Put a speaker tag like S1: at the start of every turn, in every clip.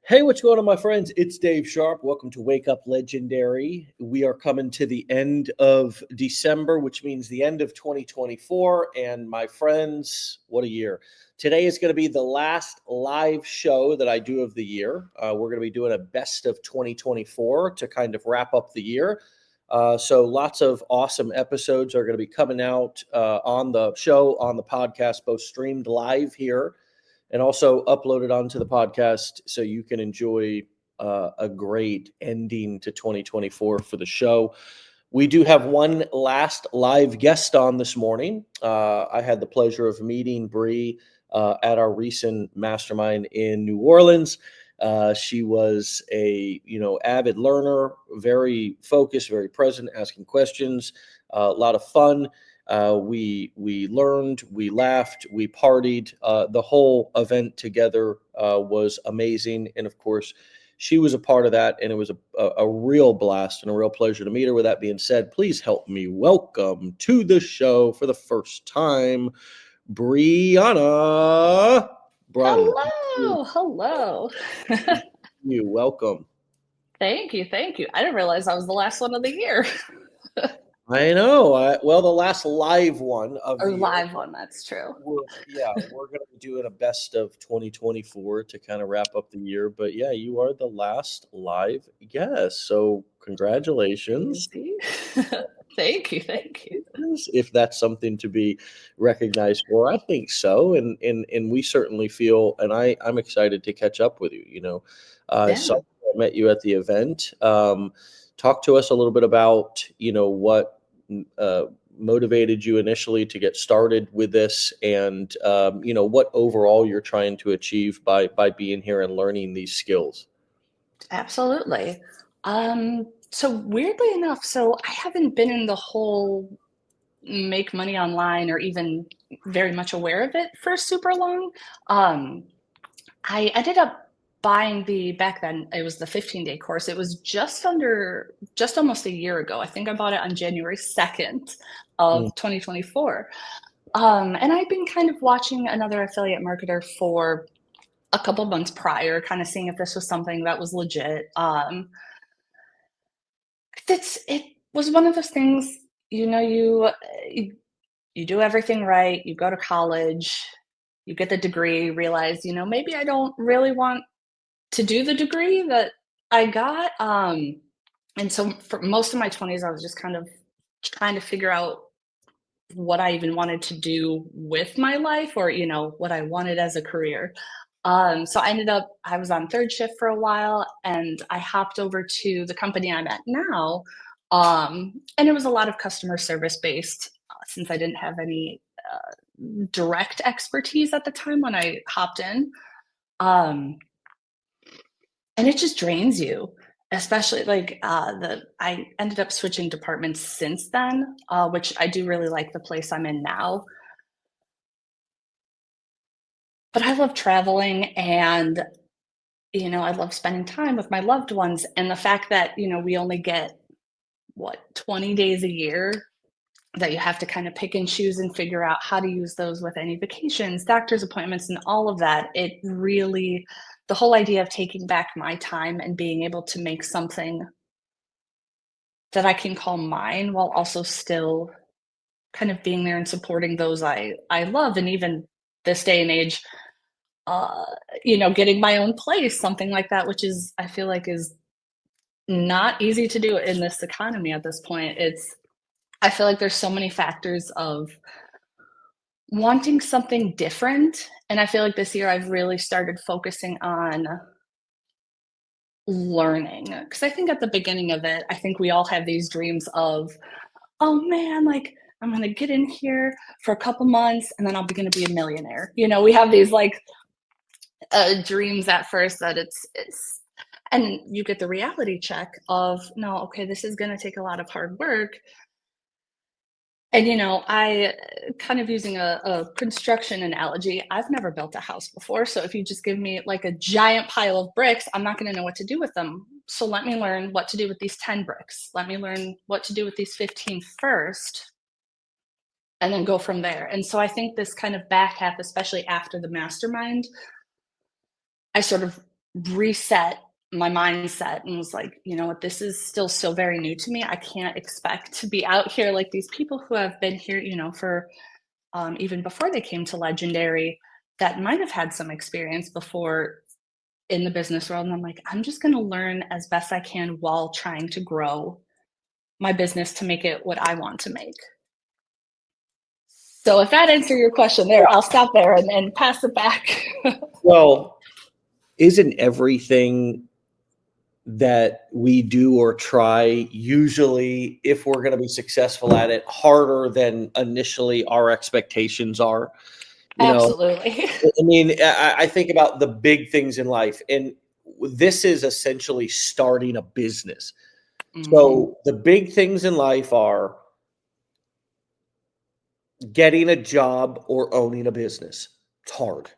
S1: Hey, what's going on, my friends? It's Dave Sharpe. Welcome to Wake Up Legendary. We are coming to the end of December, which means the end of 2024. And my friends, what a year. Today is going to be the last live show that I do of the year. We're going to be doing a best of 2024 to kind of wrap up the year. So lots of awesome episodes are going to be coming out on the show, on the podcast, both streamed live here and also uploaded onto the podcast so you can enjoy a great ending to 2024 for the show. We do have one last live guest on this morning. I had the pleasure of meeting Bree at our recent mastermind in New Orleans. She was a avid learner, very focused, very present, asking questions, a lot of fun. We learned, we laughed, we partied. The whole event together was amazing, and of course, she was a part of that, and it was a real blast and a real pleasure to meet her. With that being said, please help me welcome to the show for the first time, Brianna Brun.
S2: Hello.
S1: You welcome.
S2: Thank you. I didn't realize I was the last one of the year.
S1: I know. Well, the last live one of
S2: Or
S1: the year.
S2: live one, that's true.
S1: We're going to be doing a best of 2024 to kind of wrap up the year. But yeah, you are the last live guest. So congratulations.
S2: Easy. Thank you.
S1: If that's something to be recognized for, I think so. And we certainly feel, and I'm excited to catch up with you.
S2: Yeah.
S1: So I met you at the event. Talk to us a little bit about, what uh, motivated you initially to get started with this, and what overall you're trying to achieve by being here and learning these skills.
S2: Absolutely. So weirdly enough, I haven't been in the whole make money online or even very much aware of it for super long. Um, I ended up buying back then it was the 15-day course. It was just almost a year ago. I think I bought it on January 2nd
S1: Mm.
S2: of 2024. And I've been kind of watching another affiliate marketer for a couple months prior, kind of seeing if this was something that was legit. It was one of those things, you you do everything right, you go to college, you get the degree, realize, maybe I don't really want to do the degree that I got. And so for most of my 20s, I was just kind of trying to figure out what I even wanted to do with my life or, what I wanted as a career. So I was on third shift for a while and I hopped over to the company I'm at now. And it was a lot of customer service based since I didn't have any direct expertise at the time when I hopped in. Um, And it just drains you, especially like, I ended up switching departments since then, which I do really like the place I'm in now. But I love traveling and, I love spending time with my loved ones, and the fact that, we only get, 20 days a year that you have to kind of pick and choose and figure out how to use those with any vacations, doctor's appointments, and all of that. The whole idea of taking back my time and being able to make something that I can call mine while also still kind of being there and supporting those I love, and even this day and age, uh, getting my own place, something like that, which is I feel like is not easy to do in this economy at this point. I feel like there's so many factors of wanting something different, and I feel like this year I've really started focusing on learning because I think at the beginning of it, I think we all have these dreams of, oh man, like I'm gonna get in here for a couple months and then I'm gonna be a millionaire. We have these like dreams at first that and you get the reality check of no, okay, this is gonna take a lot of hard work. And I kind of using a construction analogy, I've never built a house before. So if you just give me like a giant pile of bricks, I'm not going to know what to do with them. So let me learn what to do with these 10 bricks. Let me learn what to do with these 15 first, and then go from there. And so I think this kind of back half, especially after the mastermind, I sort of reset my mindset and was like, you know what, this is still so very new to me. I can't expect to be out here like these people who have been here, you know, for even before they came to Legendary, that might have had some experience before in the business world. And I'm like, I'm just going to learn as best I can while trying to grow my business to make it what I want to make. So if that answers your question there, I'll stop there and pass it back.
S1: Well, isn't everything that we do or try usually, if we're going to be successful at it, harder than initially our expectations are? You know,
S2: Absolutely.
S1: I mean, I think about the big things in life, and this is essentially starting a business.
S2: Mm-hmm.
S1: So the big things in life are getting a job or owning a business. It's hard.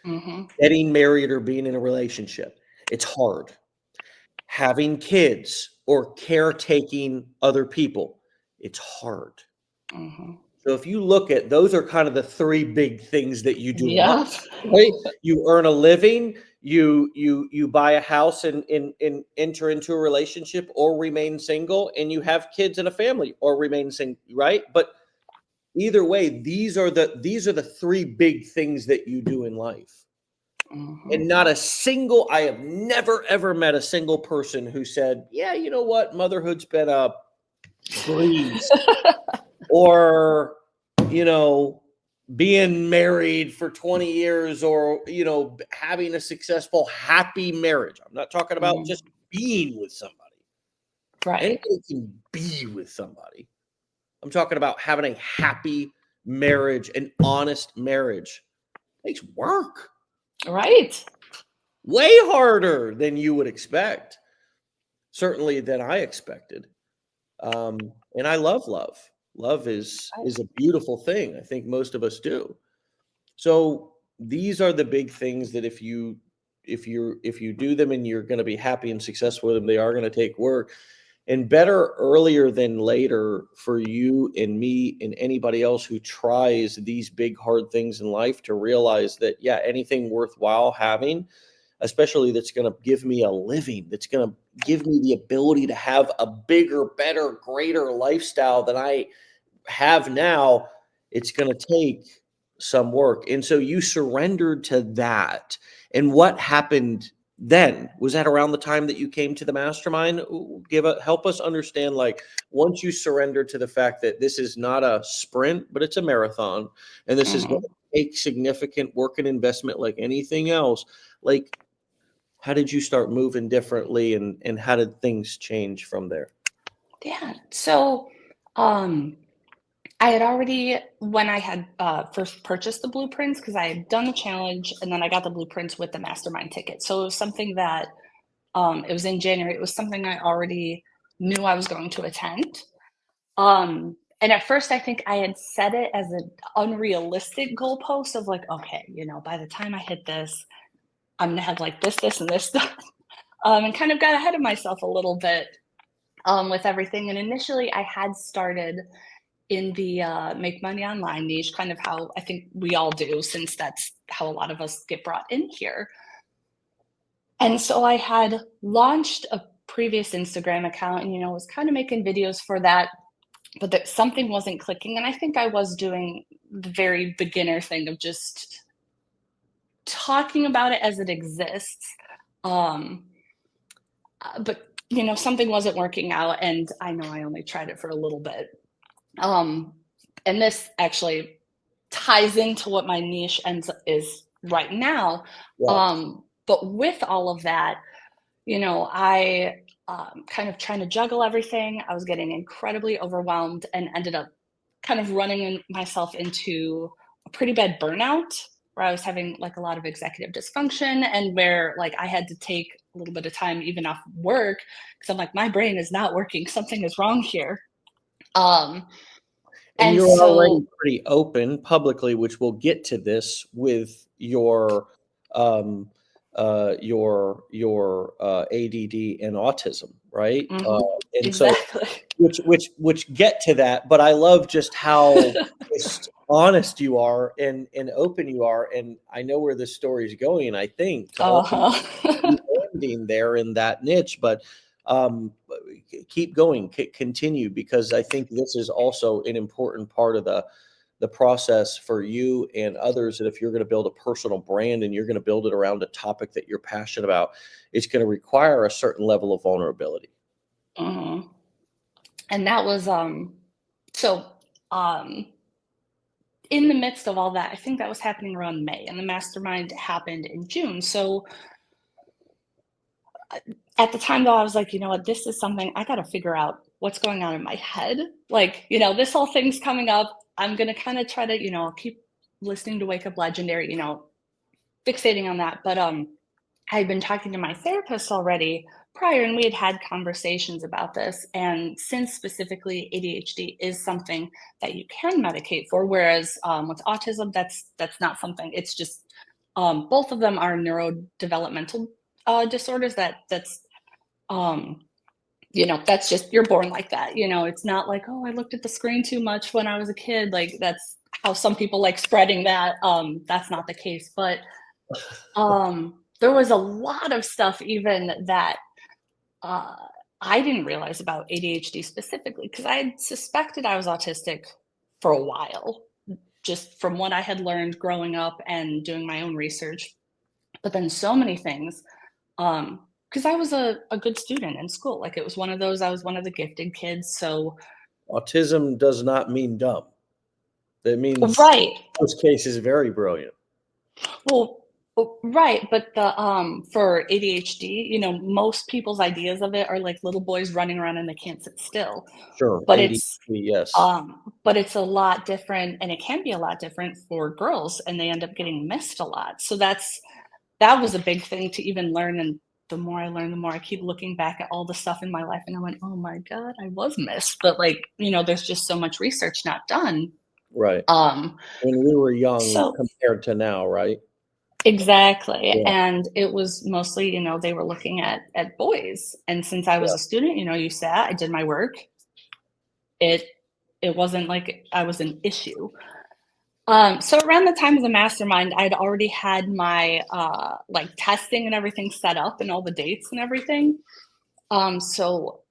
S2: Mm-hmm.
S1: Getting married or being in a relationship. It's hard. Having kids or caretaking other people. It's hard.
S2: Mm-hmm.
S1: So if you look at those are kind of the three big things that you do in life,
S2: Yep.
S1: right? You earn a living, you buy a house and enter into a relationship or remain single, and you have kids and a family or remain single, right? But either way, these are the three big things that you do in life.
S2: Mm-hmm.
S1: And I have never ever met a single person who said, "Yeah, you know what? Motherhood's been a breeze." Or, you know, being married for 20 years or, having a successful, happy marriage. I'm not talking about
S2: Mm-hmm.
S1: just being with somebody.
S2: Right.
S1: Anybody can be with somebody. I'm talking about having a happy marriage, an honest marriage. It takes work.
S2: Right.
S1: Way harder than you would expect. Certainly than I expected. And I love love. Love is a beautiful thing. I think most of us do. So these are the big things that if you do them and you're going to be happy and successful with them, they are going to take work. And better earlier than later for you and me and anybody else who tries these big hard things in life to realize that yeah, anything worthwhile having, especially that's going to give me a living, that's going to give me the ability to have a bigger, better, greater lifestyle than I have now, it's going to take some work. And so you surrendered to that. And what happened then? Was that around the time that you came to the mastermind? Help us understand, like, once you surrender to the fact that this is not a sprint, but it's a marathon, and this is going
S2: Mm-hmm.
S1: to take significant work and investment like anything else. Like, how did you start moving differently, and how did things change from there?
S2: Yeah. So, um, I had already, when I had first purchased the blueprints, because I had done the challenge and then I got the blueprints with the mastermind ticket. So it was something that it was in January. It was something I already knew I was going to attend. And at first, I think I had set it as an unrealistic goalpost of like, okay, you know, by the time I hit this, I'm gonna have like this, and this stuff, and kind of got ahead of myself a little bit with everything. And initially, I had started in the make money online niche, kind of how I think we all do, since that's how a lot of us get brought in here. And so I had launched a previous Instagram account and, you know, was kind of making videos for that, but that something wasn't clicking. And I think I was doing the very beginner thing of just talking about it as it exists. Um, but, you know, something wasn't working out. And I know I only tried it for a little bit. Um, and this actually ties into what my niche is right now.
S1: Yeah.
S2: But with all of that, you know, I kind of trying to juggle everything. I was getting incredibly overwhelmed and ended up kind of running myself into a pretty bad burnout where I was having like a lot of executive dysfunction and where like I had to take a little bit of time even off work because I'm like, my brain is not working. Something is wrong here. Um,
S1: And
S2: and
S1: you're already
S2: so,
S1: pretty open publicly, which we'll get to this with um, your ADD and autism, right?
S2: mhm,
S1: And so
S2: exactly.
S1: which get to that, but I love just how just honest you are and open you are, and I know where this story is going. I think to ultimately
S2: Uh-huh.
S1: landing there in that niche, but keep going, continue, because I think this is also an important part of the process for you and others. That if you're going to build a personal brand and you're going to build it around a topic that you're passionate about, it's going to require a certain level of vulnerability.
S2: Mhm. And that was, so, um, in the midst of all that, I think that was happening around May, and the mastermind happened in June. So at the time, though, I was like, you know what, this is something I got to figure out what's going on in my head. Like, this whole thing's coming up. I'm going to kind of try to, I'll keep listening to Wake Up Legendary, fixating on that. But I had been talking to my therapist already prior, and we had had conversations about this. And since specifically ADHD is something that you can medicate for, whereas with autism, that's not something. It's just both of them are neurodevelopmental disorders. Um, that's just you're born like that. It's not like, oh, I looked at the screen too much when I was a kid. Like that's how some people like spreading that. That's not the case, but there was a lot of stuff even that uh, I didn't realize about ADHD specifically because I had suspected I was autistic for a while, just from what I had learned growing up and doing my own research. But then so many things, because I was a good student in school. Like it was one of those, I was one of the gifted kids. So,
S1: Autism does not mean dumb. That means
S2: right.
S1: most cases very brilliant.
S2: Well, right, but the for ADHD, most people's ideas of it are like little boys running around and they can't sit still.
S1: Sure,
S2: But
S1: ADHD, yes.
S2: it's a lot different, and it can be a lot different for girls, and they end up getting missed a lot. So that was a big thing to even learn. And the more I learn, the more I keep looking back at all the stuff in my life, and I went, oh my God, I was missed. But like, there's just so much research not done.
S1: Right.
S2: Um,
S1: When we were young
S2: so
S1: compared to now, right?
S2: exactly.
S1: Yeah,
S2: And it was mostly, they were looking at boys. And since I was
S1: yeah.
S2: a student, you sat, I did my work. It it wasn't like I was an issue. So around the time of the mastermind, I'd already had my like testing and everything set up and all the dates and everything. So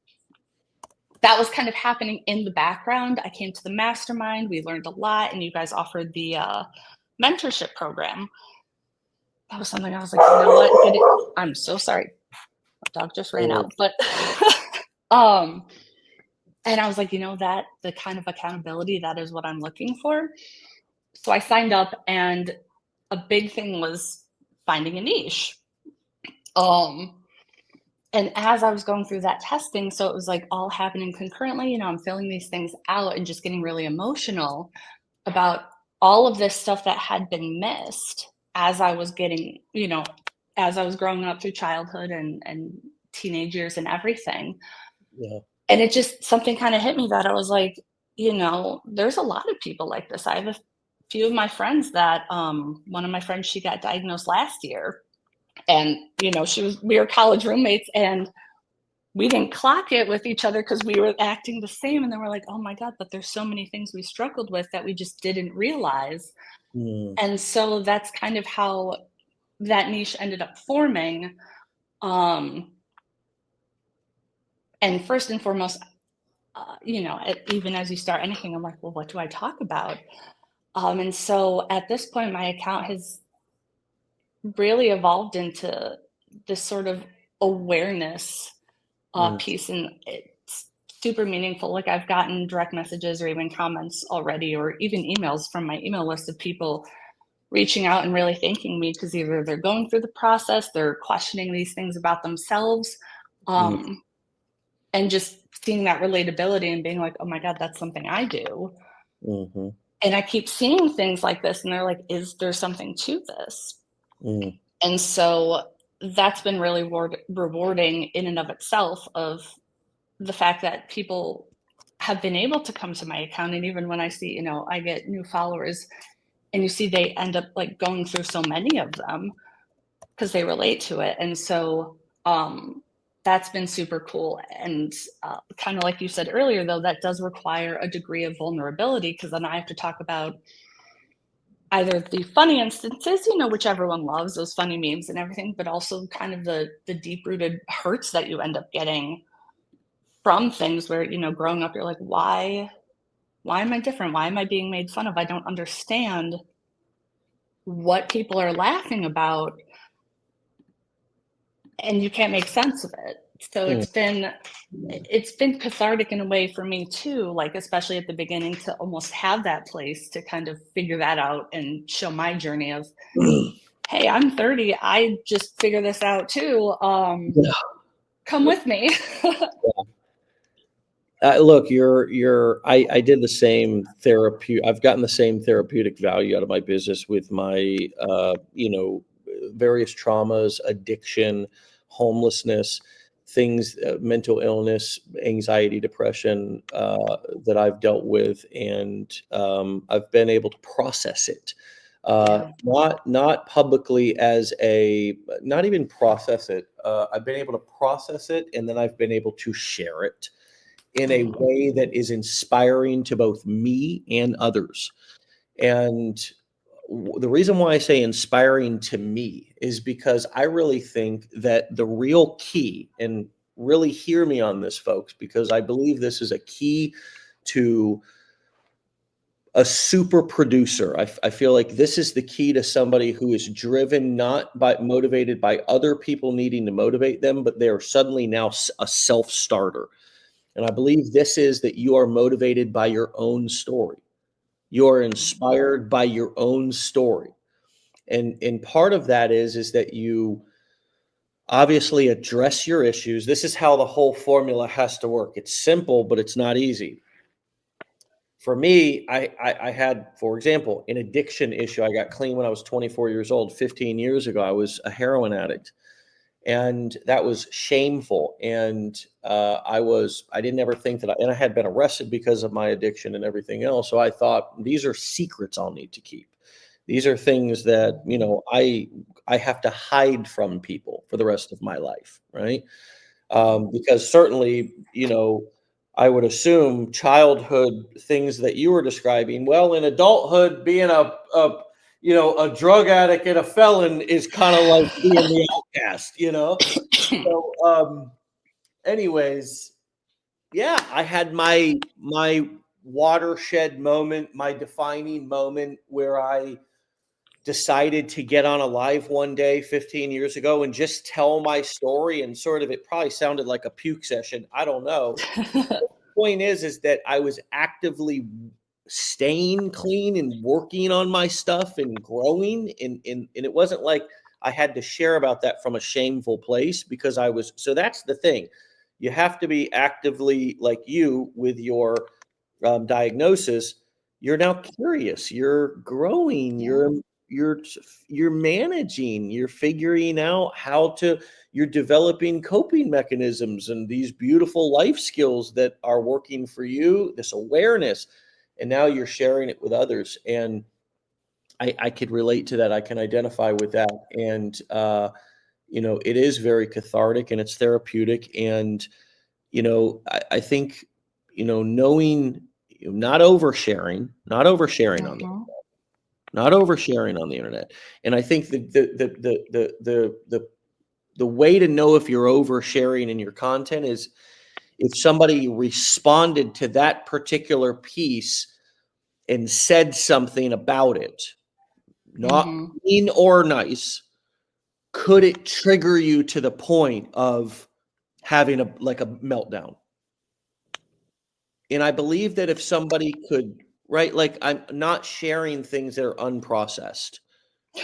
S2: that was kind of happening in the background. I came to the mastermind, we learned a lot, and you guys offered the mentorship program. That was something I was like, you know what? I'm so sorry. My dog just ran
S1: Or
S2: out. But um, and I was like, that the kind of accountability that is what I'm looking for. So I signed up, and a big thing was finding a niche. Um, and as I was going through that testing, so it was like all happening concurrently. I'm filling these things out and just getting really emotional about all of this stuff that had been missed as I was getting, as I was growing up through childhood and teenage years and everything.
S1: yeah.
S2: And it just something kind of hit me that I was like, there's a lot of people like this. I have a few of my friends that one of my friends, she got diagnosed last year, and we were college roommates, and we didn't clock it with each other because we were acting the same. And then we're like, oh my God, but there's so many things we struggled with that we just didn't realize.
S1: Mm,
S2: And so that's kind of how that niche ended up forming. Um, and first and foremost, even as you start anything, I'm like, well, what do I talk about? And so at this point, my account has really evolved into this sort of awareness
S1: mm,
S2: piece, and it's super meaningful. Like I've gotten direct messages or even comments already, or even emails from my email list of people reaching out and really thanking me because either they're going through the process, they're questioning these things about themselves,
S1: mm,
S2: um, and just seeing that relatability and being like, oh my God, that's something I do.
S1: mhm,
S2: And I keep seeing things like this, and they're like, is there something to this?
S1: mm,
S2: And so that's been really rewarding in and of itself, of the fact that people have been able to come to my account. And even when I see, I get new followers, and you see they end up like going through so many of them because they relate to it. And so that's been super cool. And kind of like you said earlier, though, that does require a degree of vulnerability, because then I have to talk about either the funny instances, which everyone loves, those funny memes and everything, but also kind of the deep-rooted hurts that you end up getting from things where, growing up, you're like, why am I different? Why am I being made fun of? I don't understand what people are laughing about, and you can't make sense of it. So
S1: Hmm.
S2: it's been cathartic in a way for me too, like especially at the beginning, to almost have that place to kind of figure that out and show my journey of, hey, I'm 30, I just figure this out too.
S1: Yeah.
S2: Come with me.
S1: Look, I did the same therapy. I've gotten the same therapeutic value out of my business with my, various traumas, addiction, homelessness, things, mental illness, anxiety, depression, that I've dealt with. And I've been able to process it.
S2: Yeah.
S1: Not publicly not even process it. I've been able to process it, and then I've been able to share it in a way that is inspiring to both me and others. And the reason why I say inspiring to me is because I really think that the real key, and really hear me on this, folks, because I believe this is a key to a super producer. I feel like this is the key to somebody who is driven, not by motivated by other people needing to motivate them, but they're suddenly now a self-starter. And I believe this is that you are motivated by your own story. You are inspired by your own story. And part of that is that you obviously address your issues. This is how the whole formula has to work. It's simple, but it's not easy. For me, I had, for example, an addiction issue. I got clean when I was 24 years old. 15 years ago, I was a heroin addict. And that was shameful. And I didn't ever think that and I had been arrested because of my addiction and everything else. So I thought, these are secrets I'll need to keep. These are things that, I have to hide from people for the rest of my life. Right. Because certainly, I would assume childhood things that you were describing, well, in adulthood, being a drug addict and a felon is kind of like being the outcast. So, anyways, yeah, I had my watershed moment, my defining moment, where I decided to get on a live one day 15 years ago and just tell my story. And sort of, it probably sounded like a puke session. I don't know. Point is that I was actively staying clean and working on my stuff and growing. And it wasn't like I had to share about that from a shameful place, because so that's the thing. You have to be actively, like you with your diagnosis. You're now curious, you're growing,
S2: Yeah.
S1: you're managing, you're figuring out you're developing coping mechanisms and these beautiful life skills that are working for you, this awareness, and now you're sharing it with others. And I could relate to that. I can identify with that. And it is very cathartic and it's therapeutic. And I think knowing, not oversharing,
S2: Mhm.
S1: not oversharing on the internet. And I think the way to know if you're oversharing in your content is if somebody responded to that particular piece and said something about it, not
S2: Mhm.
S1: mean or nice, could it trigger you to the point of having a meltdown? And I believe that if somebody could, right, like, I'm not sharing things that are unprocessed,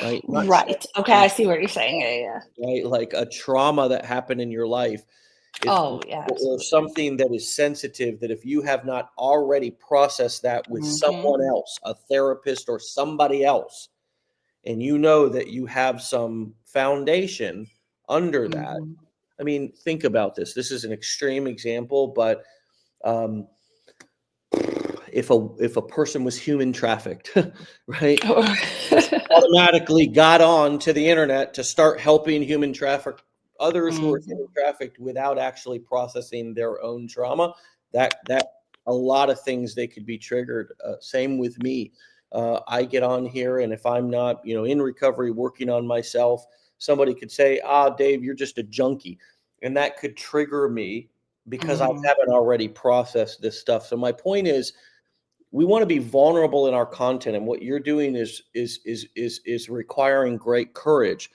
S1: right? Not
S2: Right. Okay,
S1: sharing
S2: I see what you're saying. Yeah, yeah.
S1: right? Like a trauma that happened in your life. If
S2: Oh, yeah,
S1: or
S2: absolutely.
S1: something that is sensitive, that if you have not already processed that with
S2: Mhm.
S1: someone else, a therapist or somebody else, and you know that you have some foundation under that.
S2: Mhm.
S1: I mean, think about this. This is an extreme example, but um, if a person was human trafficked, right? Automatically got on to the internet to start helping human others who are
S2: Mhm.
S1: getting trafficked without actually processing their own trauma, that a lot of things they could be triggered. Same with me. I get on here, and if I'm not, in recovery, working on myself, somebody could say, "Ah, Dave, you're just a junkie," and that could trigger me because I
S2: Mhm.
S1: haven't already processed this stuff. So my point is, we want to be vulnerable in our content, and what you're doing is requiring great courage.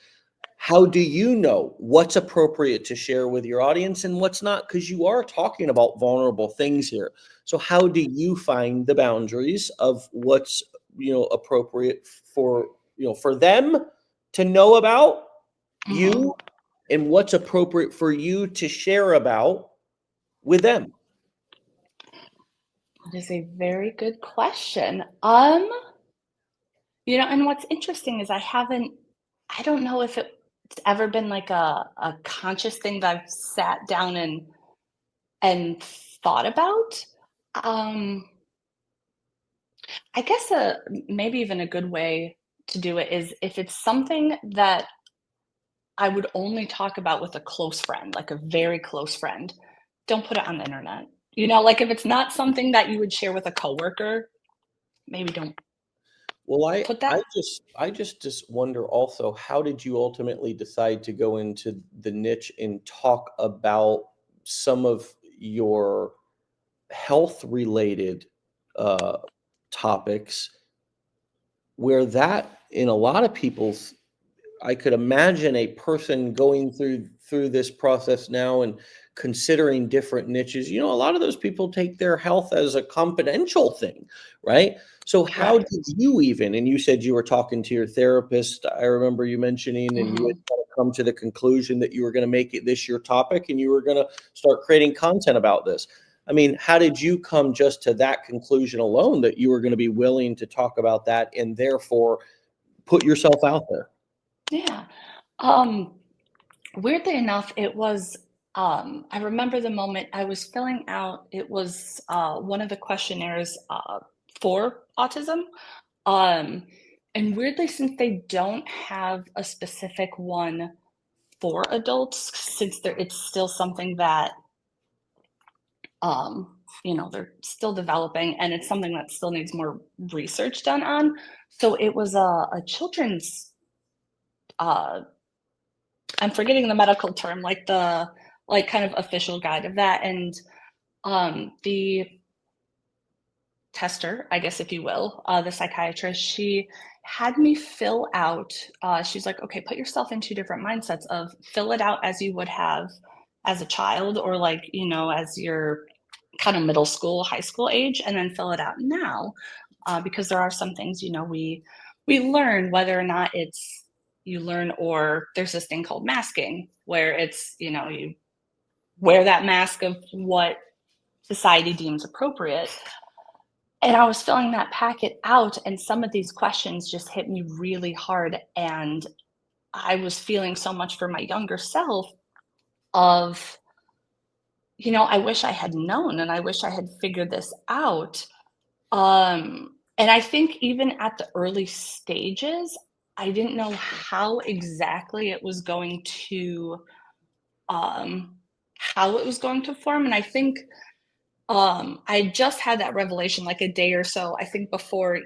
S1: How do you know what's appropriate to share with your audience and what's not? Because you are talking about vulnerable things here. So how do you find the boundaries of what's appropriate for them to know about
S2: Mhm.
S1: you, and what's appropriate for you to share about with them?
S2: That is a very good question. And what's interesting is I don't know if it's ever been like a conscious thing that I've sat down and thought about. Um, I guess maybe even a good way to do it is if it's something that I would only talk about with a close friend, like a very close friend, don't put it on the internet. Like if it's not something that you would share with a coworker, maybe don't
S1: Well, I
S2: put
S1: I
S2: that.
S1: just I just wonder also, how did you ultimately decide to go into the niche and talk about some of your health related uh, topics, where that in a lot of people's, I could imagine a person going through this process now and considering different niches. A lot of those people take their health as a confidential thing, right? So how
S2: Right.
S1: did you even, and you said you were talking to your therapist, I remember you mentioning, and you had
S2: Mhm.
S1: kind of come to the conclusion that you were going to make it this your topic and you were going to start creating content about this. I mean, how did you come just to that conclusion alone, that you were going to be willing to talk about that and therefore put yourself out there?
S2: Yeah. Um, Weirdly enough, I remember the moment I was filling out, it was one of the questionnaires for autism. Um, and weirdly, since they don't have a specific one for adults, since it's still something that they're still developing, and it's something that still needs more research done on. So it was a children's uh, I'm forgetting the medical term, like the kind of official guide of that, and, the tester, I guess, if you will, the psychiatrist, she had me fill out, she's like, "Okay, put yourself in 2 different mindsets of fill it out as you would have as a child or, like, as your kinda middle school, high school age, and then fill it out now," because there are some things, we learn whether or not it's you learn or there's this thing called masking where it's, you wear that mask of what society deems appropriate. And I was filling that packet out, and some of these questions just hit me really hard. And I was feeling so much for my younger self of, I wish I had known and I wish I had figured this out. And I think even at the early stages, I didn't know how exactly it was going to um how it was going to form. And I think I just had that revelation like a day or so, I think before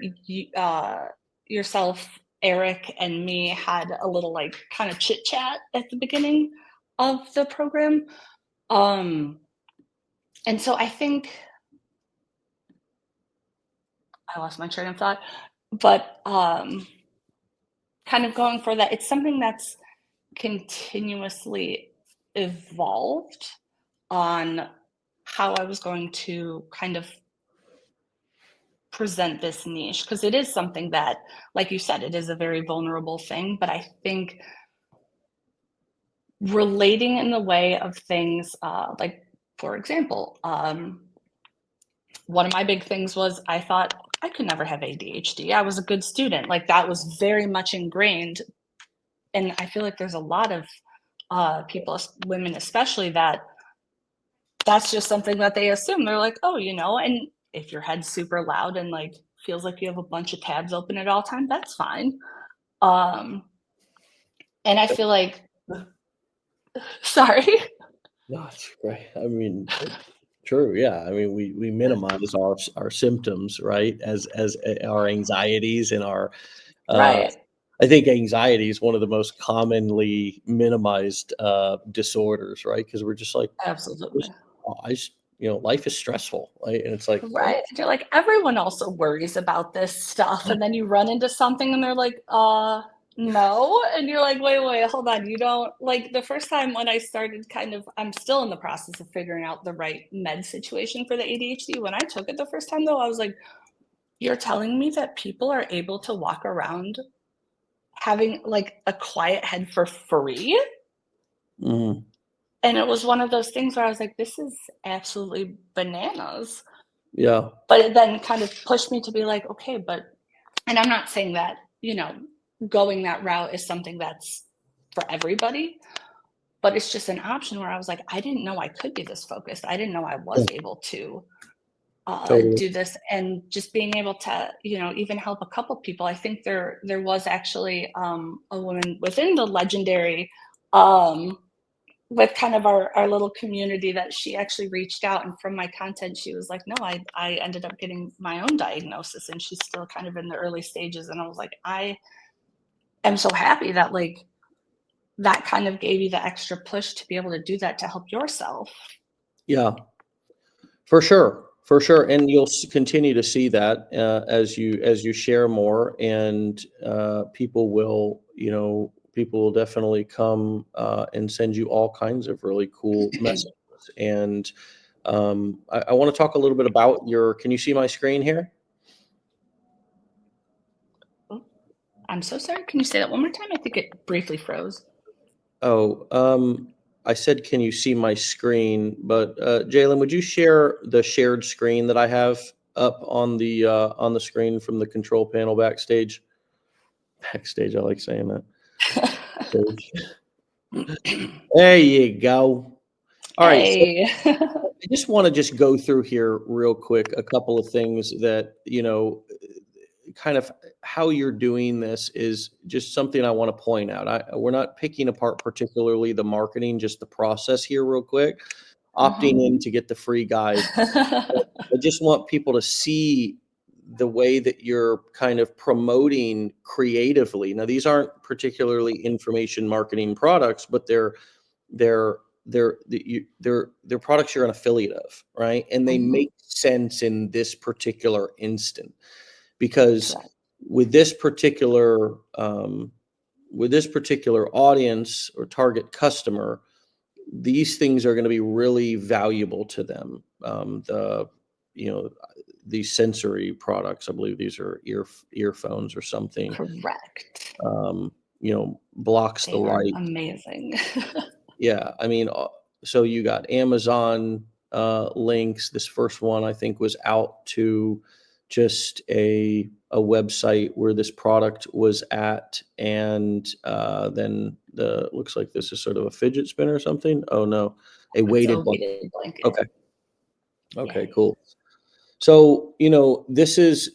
S2: yourself, Eric, and me had a little like kind of chit chat at the beginning of the program. Um, and so I think I lost my train of thought, but kind of going for that, it's something that's continuously evolved on how I was going to kind of present this niche because it is something that, like you said, it is a very vulnerable thing. But I think relating in the way of things like, for example, one of my big things was I thought I could never have ADHD. I was a good student. Like that was very much ingrained. And I feel like there's a lot of people, women especially, that's just something that they assume. They're like, oh, and if your head's super loud and like feels like you have a bunch of tabs open at all time, that's fine. Um, and I feel like Sorry.
S1: No, it's great. I mean, true. Yeah. I mean, we minimize our symptoms, right? As our anxieties and our uh,
S2: Right.
S1: I think anxiety is one of the most commonly minimized disorders, right? Because we're just like,
S2: Absolutely.
S1: just, oh, life is stressful, right? And it's like, well,
S2: Right. And you're like, everyone also worries about this stuff. And then you run into something and they're like, no. And you're like, wait, hold on. You don't like the first time when I started I'm still in the process of figuring out the right med situation for the ADHD. When I took it the first time though, I was like, you're telling me that people are able to walk around having like a quiet head for free?
S1: mhm,
S2: And it was one of those things where I was like, this is absolutely bananas.
S1: yeah,
S2: But it then kind of pushed me to be like, okay, but, and I'm not saying that, going that route is something that's for everybody, but it's just an option where I was like, I didn't know I could be this focused. I didn't know I
S1: yeah,
S2: was able to
S1: totally.
S2: do this, and just being able to, even help a couple people. I think there was actually a woman within the legendary um, with kind of our little community that she actually reached out, and from my content she was like, no, I ended up getting my own diagnosis, and she's still kind of in the early stages. And I was like, I am so happy that like that kind of gave you the extra push to be able to do that to help yourself.
S1: Yeah, for sure, for sure. And you'll continue to see that as you share more, and people will definitely come and send you all kinds of really cool messages. And I want to talk a little bit about your. Can you see my screen here?
S2: Oh, I'm so sorry, can you say that one more time? I think it briefly froze.
S1: Oh, I said, can you see my screen? But Jalen, would you share the shared screen that I have up on the screen from the control panel backstage? Backstage, I like saying that. Backstage. There you go. All right, so
S2: Hey.
S1: I just want to just go through here real quick a couple of things that kind of how you're doing this is just something I want to point out. We're not picking apart particularly the marketing, just the process here real quick.
S2: Mhm.
S1: Opting in to get the free guide. I just want people to see the way that you're kind of promoting creatively. Now, these aren't particularly information marketing products, but they're they're products you're an affiliate of, right? And they
S2: Mhm.
S1: make sense in this particular instant because
S2: Correct.
S1: with this particular audience or target customer, these things are going to be really valuable to them. You know, these sensory products, I believe these are earphones or something.
S2: Correct.
S1: Blocks the
S2: They are
S1: light.
S2: amazing.
S1: Yeah, I mean, so you got Amazon links. This first one I think was out to just a website where this product was at, and then the looks like this is sort of a fidget spinner or something. Oh no, a
S2: It's
S1: weighted
S2: a
S1: blanket.
S2: weighted blanket.
S1: Okay, okay,
S2: Yay.
S1: cool. So, this is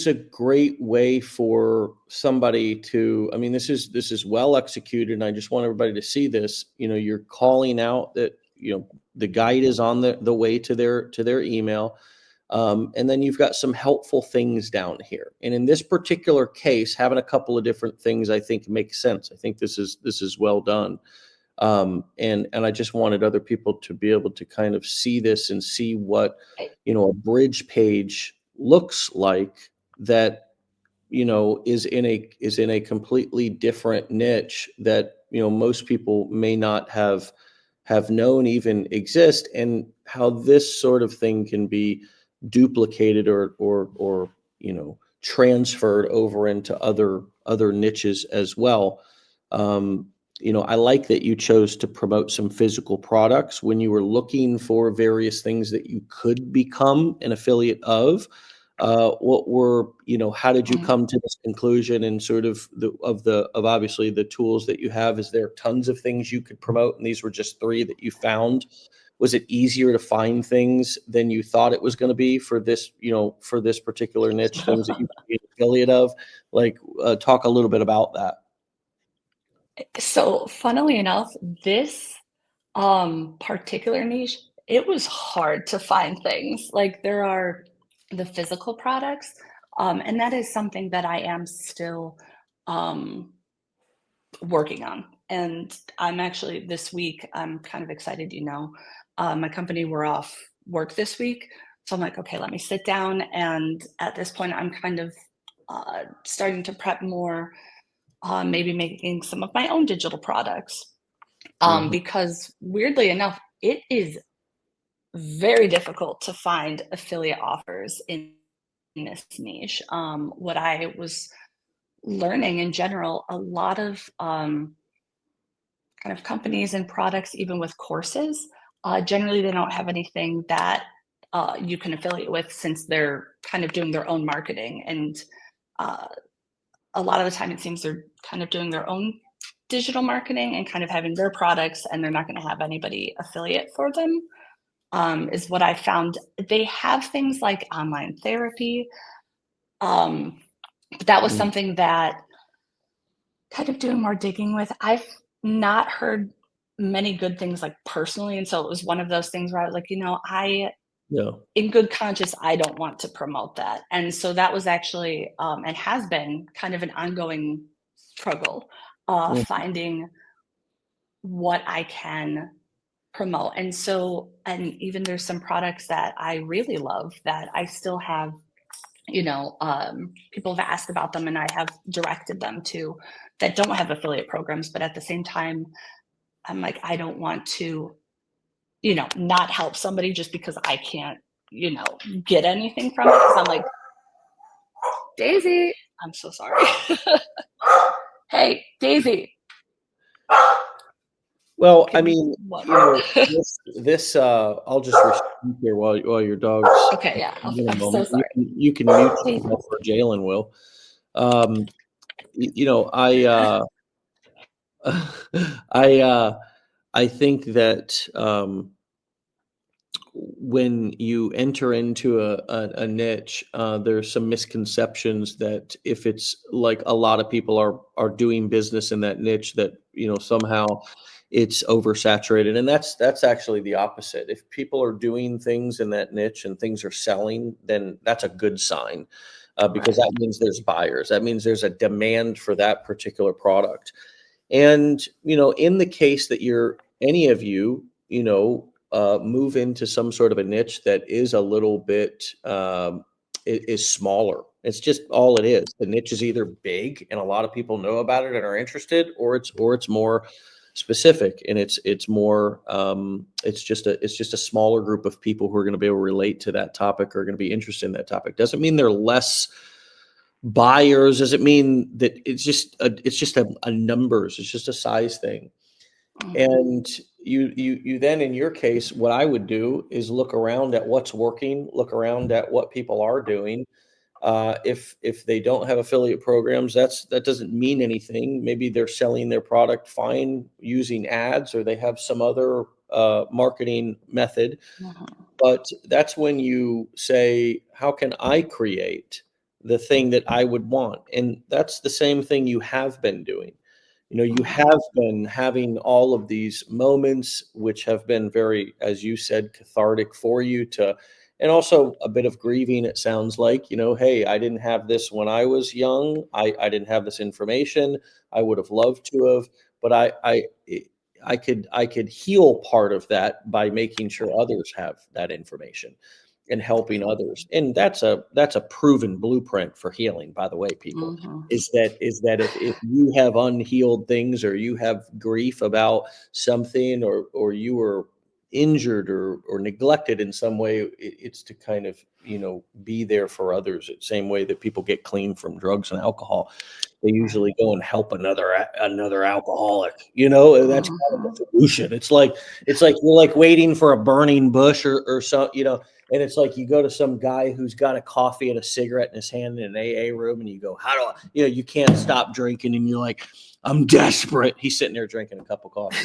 S1: a great way for somebody to, I mean, this is well executed, and I just want everybody to see this. You're calling out that, the guide is on the way to their email. And then you've got some helpful things down here. And in this particular case, having a couple of different things I think makes sense. I think this is well done. And I just wanted other people to be able to kind of see this and see what
S2: I
S1: a bridge page looks like that is in a completely different niche that most people may not have known even exist, and how this sort of thing can be duplicated or transferred over into other niches as well. um, I like that you chose to promote some physical products when you were looking for various things that you could become an affiliate of. How did you
S2: mhm.
S1: come to this conclusion, and sort of of obviously the tools that you have? Is there tons of things you could promote, and these were just three that you found? Was it easier to find things than you thought it was going to be for this particular niche, things that you could be an affiliate of? Like, talk a little bit about that.
S2: So, funnily enough, this particular niche, it was hard to find things. Like there are the physical products, and that is something that I am still um working on. And I'm actually this week, I'm kind of excited, my company were off work this week. So I'm like, okay, let me sit down. And at this point, I'm kind of starting to prep more, maybe making some of my own digital products.
S1: Mhm.
S2: Because weirdly enough, it is very difficult to find affiliate offers in this niche. What I was learning in general, a lot of kind of companies and products, even with courses, generally they don't have anything that you can affiliate with since they're kind of doing their own marketing. And uh, a lot of the time, it seems they're kind of doing their own digital marketing and kind of having their products, and they're not going to have anybody affiliate for them. Is what I found. They have things like online therapy, um, but that was
S1: Mhm.
S2: something that kind of doing more digging with. I've not heard many good things, like, personally, and so it was one of those things where I was like, I
S1: Yeah.
S2: in good conscience, I don't want to promote that, and so that was actually, and has been kind of an ongoing struggle,
S1: Mm.
S2: finding what I can promote, and so and even there's some products that I really love that I still have, people have asked about them and I have directed them to that don't have affiliate programs, but at the same time, I'm like, I don't want to, not help somebody just because I can't, you know, get anything from it. Because I'm like, Daisy, I'm so sorry. Hey, Daisy.
S1: Well, I
S2: Give me
S1: mean,
S2: one.
S1: I'll just repeat here while your dog's
S2: Okay, yeah,
S1: in a
S2: I'm so
S1: moment. You
S2: sorry.
S1: can you can mute
S2: Daisy.
S1: yourself or Jalen will. Um, I I I think that when you enter into a niche, there's some misconceptions that if it's like a lot of people are doing business in that niche, that somehow it's oversaturated, and that's actually the opposite. If people are doing things in that niche and things are selling, then that's a good sign, because
S2: Right.
S1: that means there's buyers. That means there's a demand for that particular product. And, in the case that any of you, move into some sort of a niche that is a little bit, is smaller. It's just all it is. The niche is either big and a lot of people know about it and are interested, or it's more specific and it's more, it's just a smaller group of people who are going to be able to relate to that topic, or are going to be interested in that topic. Doesn't mean they're less buyers. Does it mean that it's just a numbers, it's just a size thing.
S2: Mhm.
S1: And you then, in your case, what I would do is look around at what's working, look around at what people are doing. If they don't have affiliate programs, that doesn't mean anything. Maybe they're selling their product fine using ads, or they have some other marketing method.
S2: Mhm.
S1: But that's when you say, how can I create the thing that I would want? And that's the same thing you have been doing. You
S2: Mhm.
S1: have been having all of these moments, which have been very, as you said, cathartic for you and also a bit of grieving. It sounds like, hey, I didn't have this when I was young. I didn't have this information. I would have loved to have, but I could heal part of that by making sure others have that information and helping others. And that's a proven blueprint for healing, by the way, people.
S2: Mhm.
S1: Is that if you have unhealed things, or you have grief about something, or you were injured or neglected in some way, it's to kind of be there for others. The same way that people get clean from drugs and alcohol, they
S2: Right.
S1: usually go and help another alcoholic. That's kind of
S2: Mhm.
S1: the solution. It's like you're like waiting for a burning bush, or so, and it's like you go to some guy who's got a coffee and a cigarette in his hand in an AA room, and you go, how do I, you can't stop drinking, and you're like, I'm desperate. He's sitting there drinking a cup of coffee.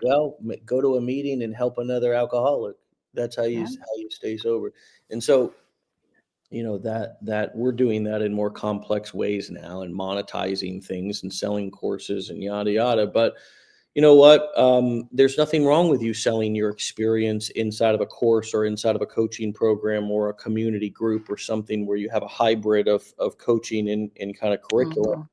S1: Well, go to a meeting and help another alcoholic. That's how you
S2: Yeah.
S1: stay sober. And so that we're doing that in more complex ways now and monetizing things and selling courses and yada yada. But you know what? There's nothing wrong with you selling your experience inside of a course or inside of a coaching program or a community group or something where you have a hybrid of coaching and kind of curriculum.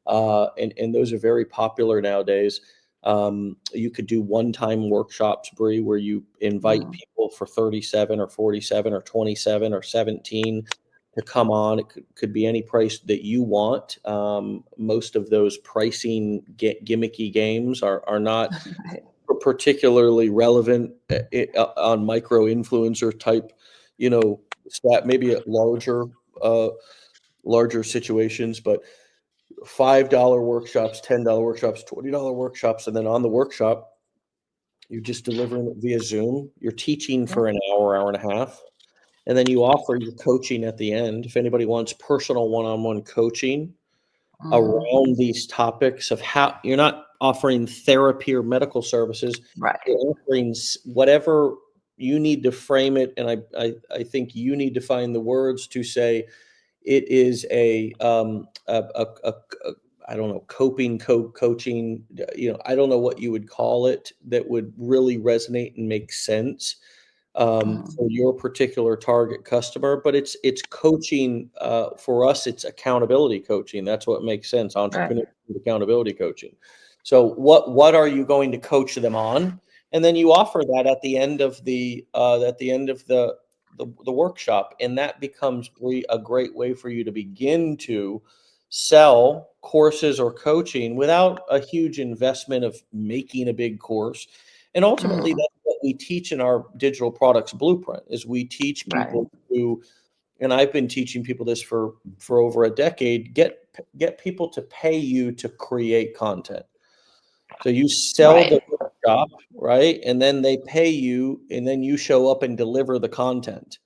S2: Mhm.
S1: And those are very popular nowadays. You could do one-time workshops, Bree, where you invite
S2: Mm.
S1: people for 37 or 47 or 27 or 17 to come on. It could be any price that you want. Most of those pricing gimmicky games are not
S2: Right.
S1: particularly relevant on micro influencer type, stat, maybe at uh, larger situations, but $5 workshops, $10 workshops, $20 workshops, and then on the workshop, you're just delivering it via Zoom. You're teaching
S2: Yeah.
S1: for an hour, hour and a half, and then you offer your coaching at the end. If anybody wants personal one-on-one coaching
S2: Mhm.
S1: around these topics of how you're not offering therapy or medical services,
S2: Right.
S1: you're offering whatever you need to frame it. And I think you need to find the words to say, it is a I don't know, coping coaching, I don't know what you would call it that would really resonate and make sense,
S2: Mhm.
S1: for your particular target customer, but it's coaching, for us, it's accountability coaching. That's what makes sense,
S2: Right.
S1: entrepreneur accountability coaching. So what are you going to coach them on? And then you offer that at the end of the workshop, and that becomes a great way for you to begin to sell courses or coaching without a huge investment of making a big course. And ultimately,
S2: Mhm.
S1: that's what we teach in our digital products blueprint is we teach
S2: Right.
S1: people to, and I've been teaching people this for over a decade, get people to pay you to create content. So you sell the
S2: Right.
S1: workshop, right? And then they pay you, and then you show up and deliver the content.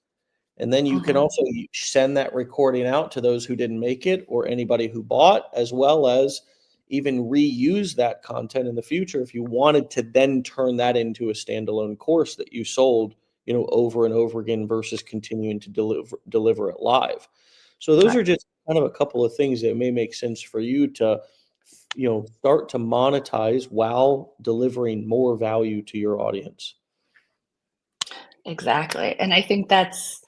S1: And then you can
S2: Mhm.
S1: also send that recording out to those who didn't make it or anybody who bought, as well as even reuse that content in the future if you wanted to then turn that into a standalone course that you sold, over and over again versus continuing to deliver it live. So those
S2: Right.
S1: are just kind of a couple of things that may make sense for you to, start to monetize while delivering more value to your audience.
S2: Exactly. And I think that's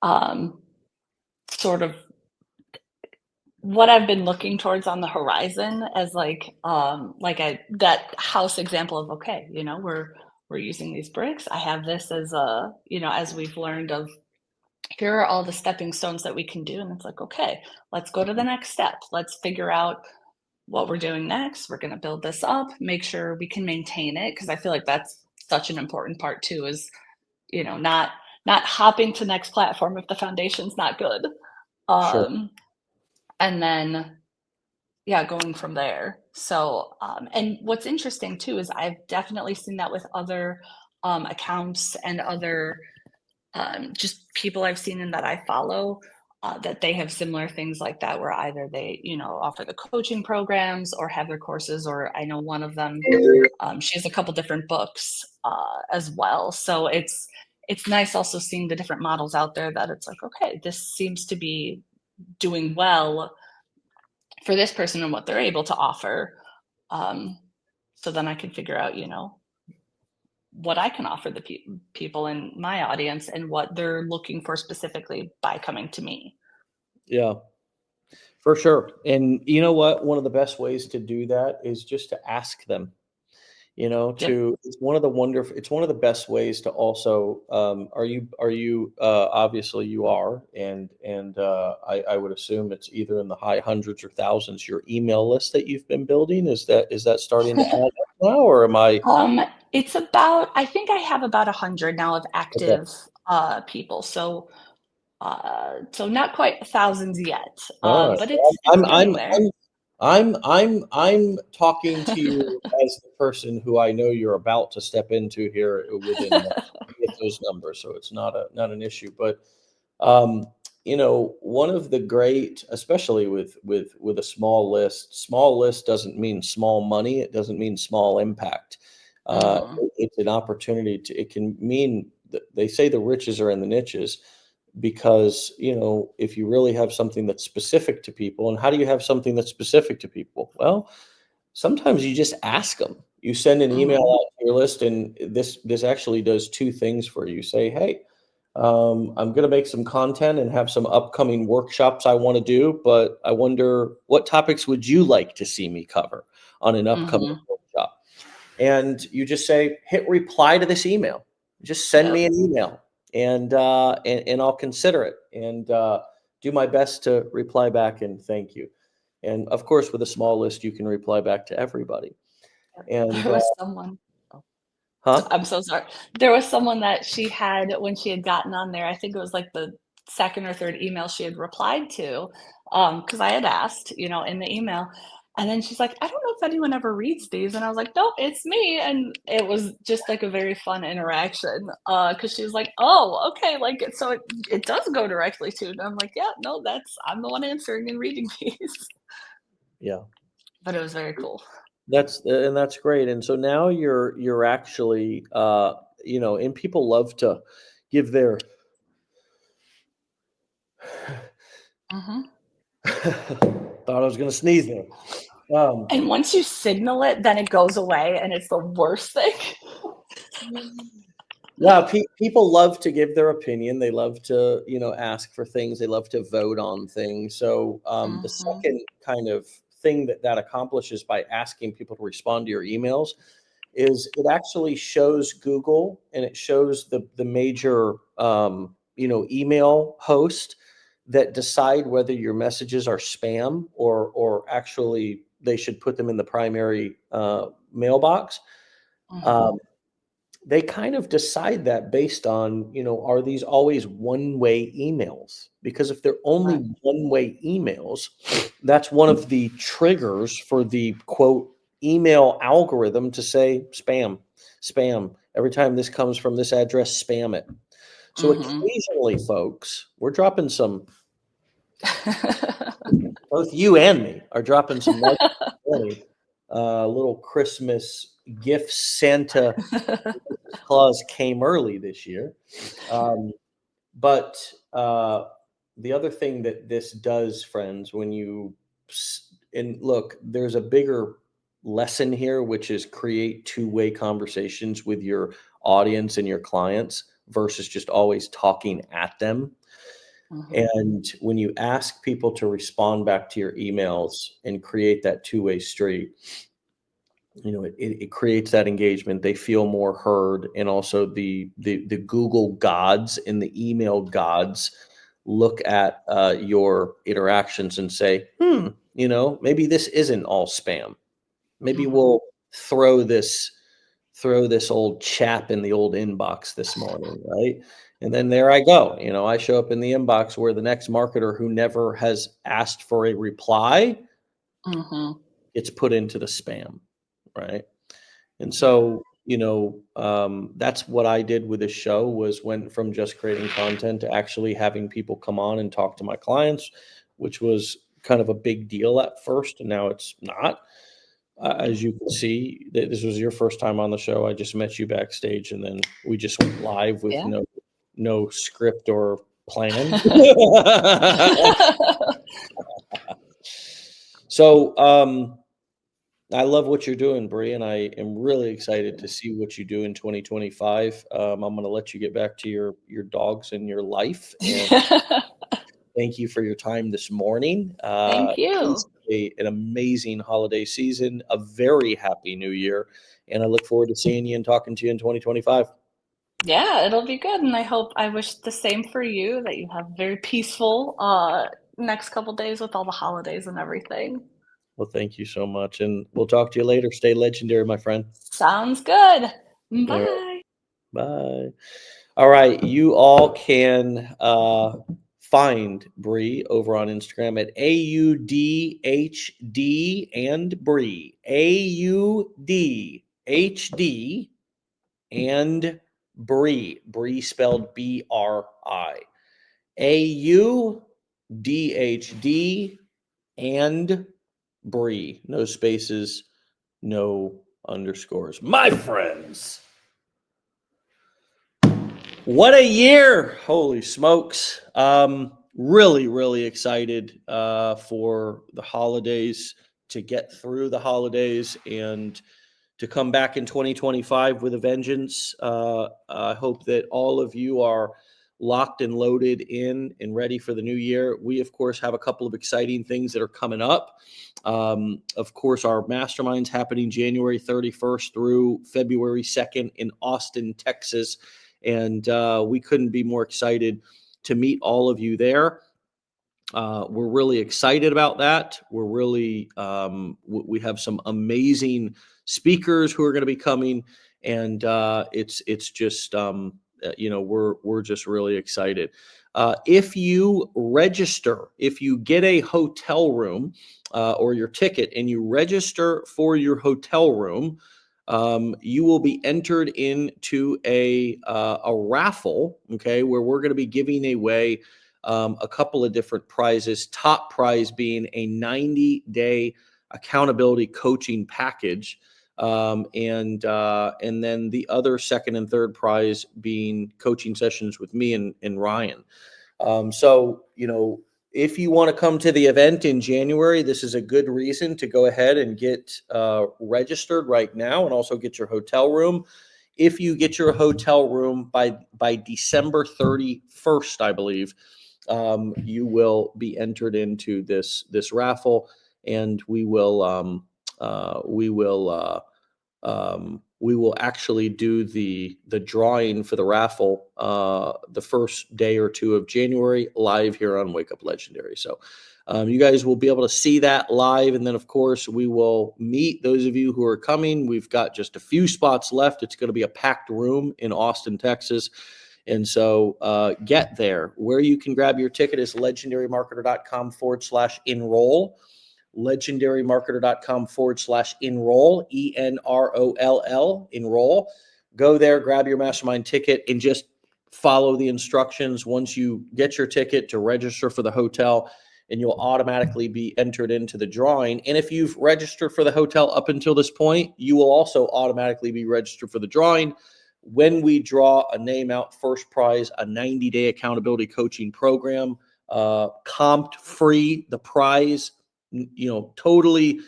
S2: um, sort of what I've been looking towards on the horizon as like a that house example of okay, we're using these bricks. I have this as a, as we've learned of here are all the stepping stones that we can do. And it's like, okay, let's go to the next step. Let's figure out what we're doing next. We're going to build this up, make sure we can maintain it. Cause I feel like that's such an important part too, is, not hopping to next platform if the foundation's not good.
S1: Sure.
S2: Um, and then, yeah, going from there. So, and what's interesting too is I've definitely seen that with other accounts and other just people I've seen and that I follow, that they have similar things like that, where either they, offer the coaching programs or have their courses, or I know one of them, she has a couple different books as well. So it's nice also seeing the different models out there that it's like, okay, this seems to be doing well for this person and what they're able to offer. Um, so then I can figure out, what I can offer the people in my audience and what they're looking for specifically by coming to me.
S1: Yeah. For sure. And you know what? One of the best ways to do that is just to ask them,
S2: Yep.
S1: it's one of the best ways to also, obviously you are, and I would assume it's either in the high hundreds or thousands, your email list that you've been building. Is that starting to add up now, or am I?
S2: um, it's about, I think I have about 100 now of
S1: Okay.
S2: active people. So not quite thousands yet,
S1: All right.
S2: but
S1: Well,
S2: it's getting there.
S1: I'm talking to you as the person who I know you're about to step into here within with those numbers, so it's not an issue. But um, one of the great, especially with a small list doesn't mean small money. It doesn't mean small impact.
S2: Mhm.
S1: It's an opportunity to. It can mean that they say the riches are in the niches, because, if you really have something that's specific to people, and how do you have something that's specific to people? Well, sometimes you just ask them. You send an email
S2: Mhm.
S1: out to your list, and this actually does two things for you. Say, hey, I'm going to make some content and have some upcoming workshops I want to do, but I wonder what topics would you like to see me cover on an upcoming
S2: Mhm.
S1: workshop? And you just say, hit reply to this email. Just send
S2: Yep.
S1: me an email, and I'll consider it, and do my best to reply back and thank you. And of course, with a small list, you can reply back to everybody. And
S2: There was someone
S1: huh?
S2: I'm so sorry. There was someone that she had when she had gotten on there, I think it was like the 2nd or 3rd email she had replied to, because I had asked, in the email, and then she's like, "I don't know if anyone ever reads these," and I was like, "Nope, it's me," and it was just, like, a very fun interaction, because she was like, "Oh, okay, like, so it does go directly to," and I'm like, "Yeah, no, I'm the one answering and reading these."
S1: Yeah.
S2: But it was very cool.
S1: That's great. And so now you're actually, and people love to give their
S2: Mhm.
S1: thought I was gonna sneeze there. Um,
S2: And once you signal it, then it goes away, and it's the worst thing.
S1: yeah, people love to give their opinion. They love to, ask for things. They love to vote on things. So the
S2: Mhm,
S1: second kind of thing that accomplishes by asking people to respond to your emails is it actually shows Google, and it shows the major email host that decide whether your messages are spam or actually they should put them in the primary mailbox.
S2: mhm,
S1: Um, they kind of decide that based on, are these always one-way emails? Because if they're only
S2: right,
S1: one-way emails, that's one of the triggers for the quote email algorithm to say spam, spam. Every time this comes from this address, spam it. So
S2: mhm.
S1: occasionally, folks, we're dropping some, both you and me are dropping some nice money, little Christmas gifts. Santa Claus came early this year. Um, but the other thing that this does, friends, when and look, there's a bigger lesson here, which is create two-way conversations with your audience and your clients versus just always talking at them.
S2: Mhm,
S1: And when you ask people to respond back to your emails and create that two-way street, it creates that engagement. They feel more heard, and also the Google gods and the email gods look at your interactions and say, maybe this isn't all spam. Maybe
S2: mhm.
S1: we'll throw this throw this old chap in the old inbox this morning, right? And then there I go. I show up in the inbox where the next marketer who never has asked for a reply
S2: Mhm.
S1: gets put into the spam, right? And
S2: Yeah.
S1: so, that's what I did with this show, was went from just creating content to actually having people come on and talk to my clients, which was kind of a big deal at first, and now it's not. As you can see, this was your first time on the show. I just met you backstage, and then we just went live with
S2: Yeah.
S1: no script or plan. So, I love what you're doing, Bree, and I am really excited to see what you do in 2025. I'm going to let you get back to your dogs and your life, and thank you for your time this morning.
S2: Thank you.
S1: Please an amazing holiday season, a very happy New Year, and I look forward to seeing you and talking to you in 2025.
S2: Yeah, it'll be good, and I wish the same for you, that you have very peaceful, next couple days with all the holidays and everything.
S1: Well, thank you so much, and we'll talk to you later. Stay legendary, my friend.
S2: Sounds good.
S1: All right,
S2: Bye.
S1: bye. All right, you all can find Bree over on Instagram at AUDHD and Bree. AUDHD and Bree. Bree spelled BRI. AUDHD and Bree. No spaces, no underscores. My friends. What a year. Holy smokes. Really, really excited for the holidays, to get through the holidays and to come back in 2025 with a vengeance. I hope that all of you are locked and loaded in and ready for the new year. We, of course, have a couple of exciting things that are coming up. Of course, our mastermind's happening January 31st through February 2nd in Austin, Texas. And we couldn't be more excited to meet all of you there. We're really excited about that. We're really, we have some amazing speakers who are going to be coming, and it's just, we're just really excited. If you register, if you get a hotel room or your ticket and you register for your hotel room, you will be entered into a raffle, okay, where we're going to be giving away a couple of different prizes. Top prize being a 90-day accountability coaching package, and then the other second and third prize being coaching sessions with me and Ryan. So, if you want to come to the event in January, this is a good reason to go ahead and get registered right now, and also get your hotel room. If you get your hotel room by December 31st, I believe, you will be entered into this raffle, and we will actually do the drawing for the raffle the first day or two of January, live here on Wake Up Legendary. So you guys will be able to see that live, and then of course we will meet those of you who are coming. We've got just a few spots left. It's going to be a packed room in Austin, Texas. And so get there. Where you can grab your ticket is legendarymarketer.com/enroll. legendarymarketer.com/enroll, ENROLL, enroll. Go there, grab your mastermind ticket, and just follow the instructions once you get your ticket to register for the hotel, and you'll automatically be entered into the drawing. And if you've registered for the hotel up until this point, you will also automatically be registered for the drawing. When we draw a name out, first prize, a 90-day accountability coaching program, comped free, the prize, totally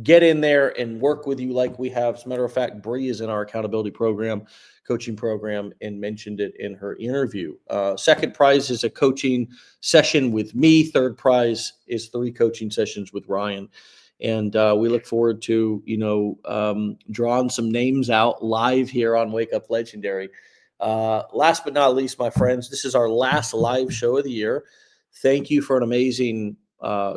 S1: get in there and work with you like we have. As a matter of fact, Bree is in our accountability program, coaching program, and mentioned it in her interview. Second prize is a coaching session with me. Third prize is 3 coaching sessions with Ryan. And we look forward to, drawing some names out live here on Wake Up Legendary. Last but not least, my friends, this is our last live show of the year. Thank you for an amazing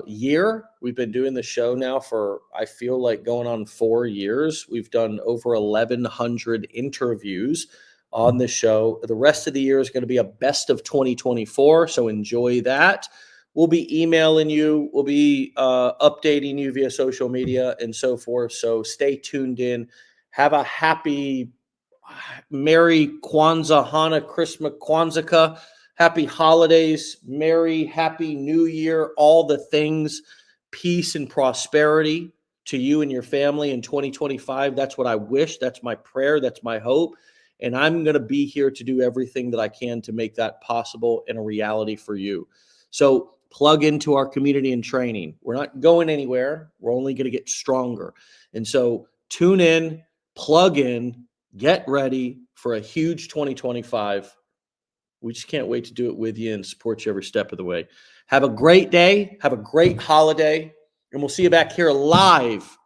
S1: year. We've been doing the show now for, I feel like, going on 4 years. We've done over 1,100 interviews on the show. The rest of the year is going to be a best of 2024, so enjoy that. We'll be emailing you. We'll be updating you via social media and so forth. So stay tuned in. Have a happy, Merry Kwanzaa, Hanukkah, Christmas, Kwanzaa. Happy holidays. Merry, Happy New Year. All the things. Peace and prosperity to you and your family in 2025. That's what I wish. That's my prayer. That's my hope. And I'm going to be here to do everything that I can to make that possible and a reality for you. So plug into our community and training. We're not going anywhere. We're only going to get stronger. And so tune in, plug in, get ready for a huge 2025. We just can't wait to do it with you and support you every step of the way. Have a great day. Have a great holiday. And we'll see you back here live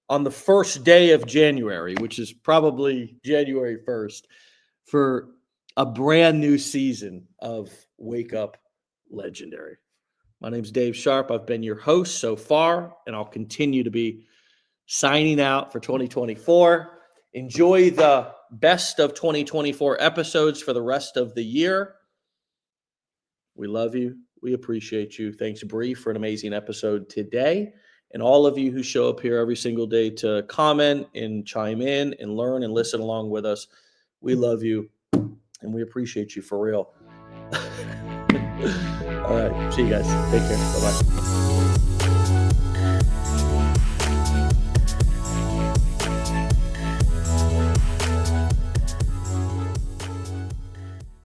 S1: on the first day of January, which is probably January 1st, for a brand new season of Wake Up Legendary. My name's Dave Sharpe. I've been your host so far, and I'll continue to be signing out for 2024. Enjoy the best of 2024 episodes for the rest of the year. We love you. We appreciate you. Thanks, Bree, for an amazing episode today. And all of you who show up here every single day to comment and chime in and learn and listen along with us. We love you, and we appreciate you for real. All right. See you guys. Take care. Bye-bye.